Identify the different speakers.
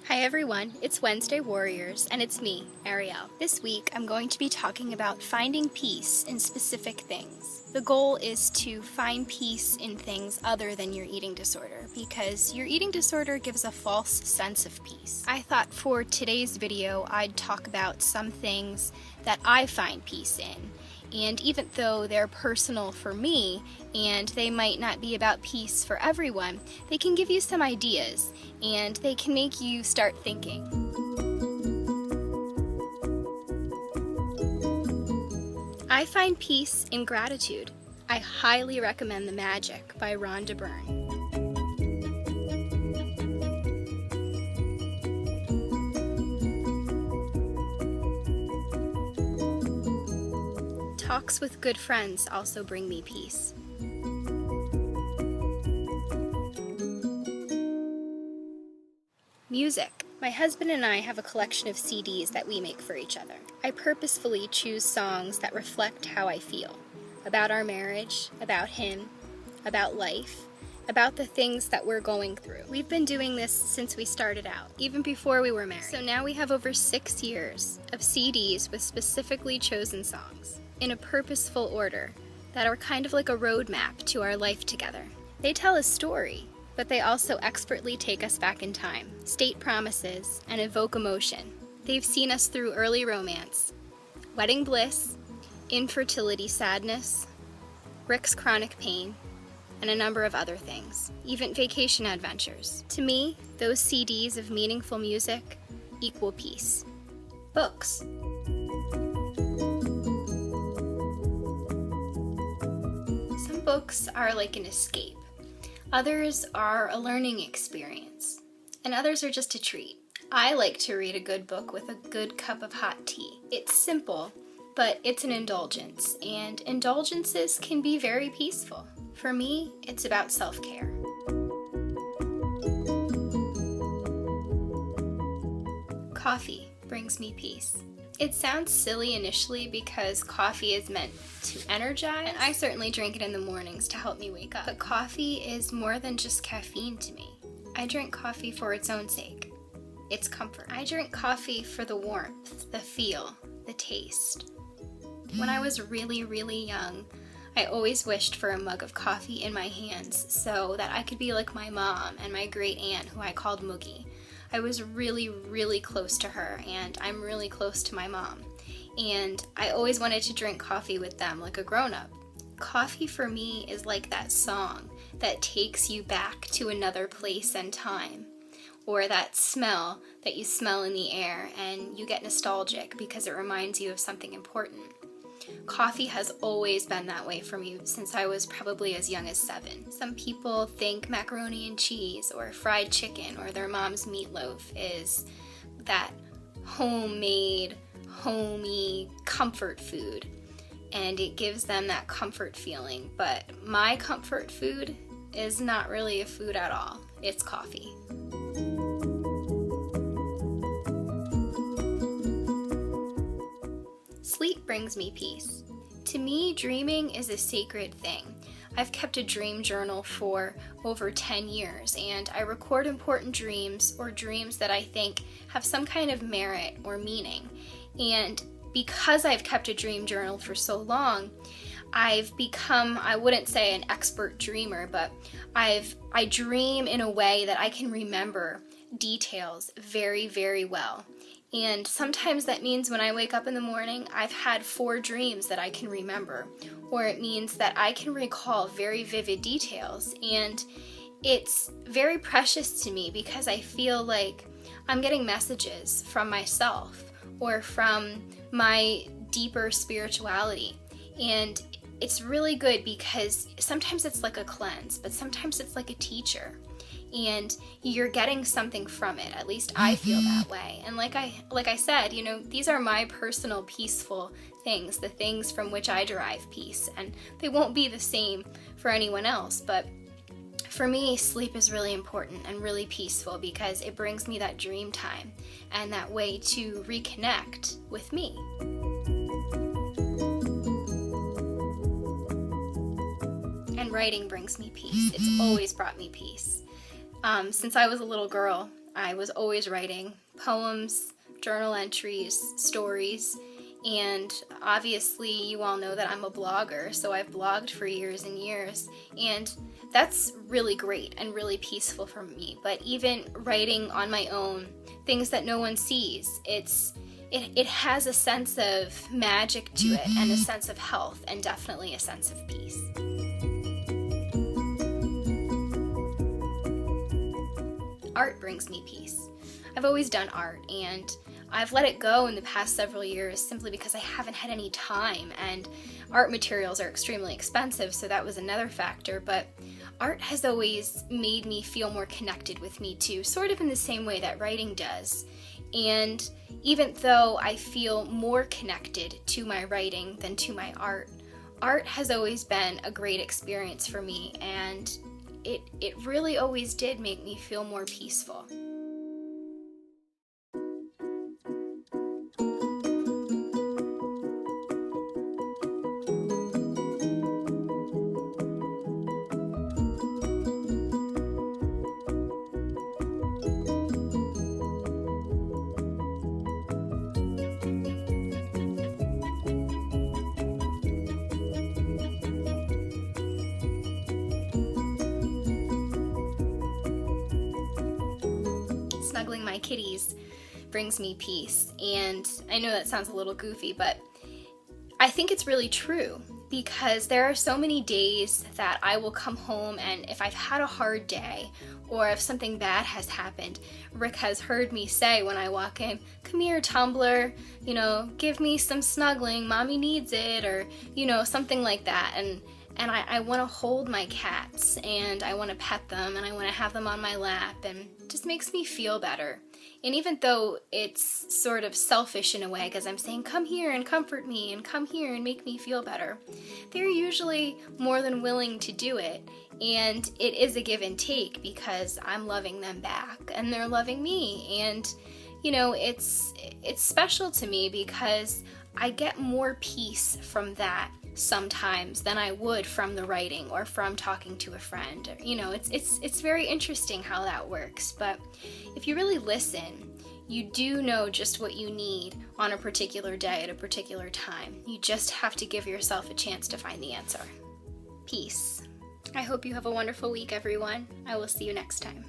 Speaker 1: Hi everyone, it's Wednesday Warriors, and it's me, Arielle. This week I'm going to be talking about finding peace in specific things. The goal is to find peace in things other than your eating disorder, because your eating disorder gives a false sense of peace. I thought for today's video I'd talk about some things that I find peace in. And even though they're personal for me, and they might not be about peace for everyone, they can give you some ideas, and they can make you start thinking. I find peace in gratitude. I highly recommend The Magic by Rhonda Byrne. Talks with good friends also bring me peace. Music. My husband and I have a collection of CDs that we make for each other. I purposefully choose songs that reflect how I feel. About our marriage, about him, about life, about the things that we're going through. We've been doing this since we started out, even before we were married. So now we have over 6 years of CDs with specifically chosen songs, in a purposeful order, that are kind of like a roadmap to our life together. They tell a story, but they also expertly take us back in time, state promises, and evoke emotion. They've seen us through early romance, wedding bliss, infertility sadness, Rick's chronic pain, and a number of other things, even vacation adventures. To me, those CDs of meaningful music equal peace. Books. Some books are like an escape. Others are a learning experience, and others are just a treat. I like to read a good book with a good cup of hot tea. It's simple, but it's an indulgence, and indulgences can be very peaceful. For me, it's about self-care. Coffee brings me peace. It sounds silly initially because coffee is meant to energize, and I certainly drink it in the mornings to help me wake up. But coffee is more than just caffeine to me. I drink coffee for its own sake. It's comfort. I drink coffee for the warmth, the feel, the taste. When I was really, really young, I always wished for a mug of coffee in my hands so that I could be like my mom and my great aunt, who I called Moogie. I was really, really close to her, and I'm really close to my mom. And I always wanted to drink coffee with them like a grown-up. Coffee for me is like that song that takes you back to another place and time, or that smell that you smell in the air and you get nostalgic because it reminds you of something important. Coffee has always been that way for me since I was probably as young as 7. Some people think macaroni and cheese or fried chicken or their mom's meatloaf is that homemade, homey comfort food, and it gives them that comfort feeling. But my comfort food is not really a food at all. It's coffee. Sleep brings me peace. To me, dreaming is a sacred thing. I've kept a dream journal for over 10 years, and I record important dreams or dreams that I think have some kind of merit or meaning. And because I've kept a dream journal for so long, I've become, I wouldn't say an expert dreamer, but I dream in a way that I can remember details very, very well. And sometimes that means when I wake up in the morning, I've had 4 dreams that I can remember, or it means that I can recall very vivid details. And it's very precious to me because I feel like I'm getting messages from myself or from my deeper spirituality. And it's really good because sometimes it's like a cleanse, but sometimes it's like a teacher. And you're getting something from it. At least I feel that way. And like I said, you know, these are my personal peaceful things, the things from which I derive peace. And they won't be the same for anyone else, but for me, sleep is really important and really peaceful because it brings me that dream time and that way to reconnect with me. And writing brings me peace. It's always brought me peace. Since I was a little girl, I was always writing poems, journal entries, stories, and obviously you all know that I'm a blogger, so I've blogged for years and years, and that's really great and really peaceful for me. But even writing on my own, things that no one sees, it has a sense of magic to it, and a sense of health, and definitely a sense of peace. Art brings me peace. I've always done art, and I've let it go in the past several years simply because I haven't had any time, and art materials are extremely expensive, so that was another factor. But art has always made me feel more connected with me too, sort of in the same way that writing does. And even though I feel more connected to my writing than to my art, art has always been a great experience for me, and it really always did make me feel more peaceful. Snuggling my kitties brings me peace, and I know that sounds a little goofy, but I think it's really true, because there are so many days that I will come home, and if I've had a hard day or if something bad has happened, Rick has heard me say when I walk in, "Come here, Tumbler, give me some snuggling, mommy needs it," or something like that. And I want to hold my cats, and I want to pet them, and I want to have them on my lap, and it just makes me feel better. And even though it's sort of selfish in a way, because I'm saying, "Come here and comfort me, and come here and make me feel better," they're usually more than willing to do it. And it is a give and take, because I'm loving them back and they're loving me. And it's special to me, because I get more peace from that sometimes than I would from the writing or from talking to a friend. It's very interesting how that works. But if you really listen, you do know just what you need on a particular day at a particular time. You just have to give yourself a chance to find the answer. Peace. I hope you have a wonderful week, everyone. I will see you next time.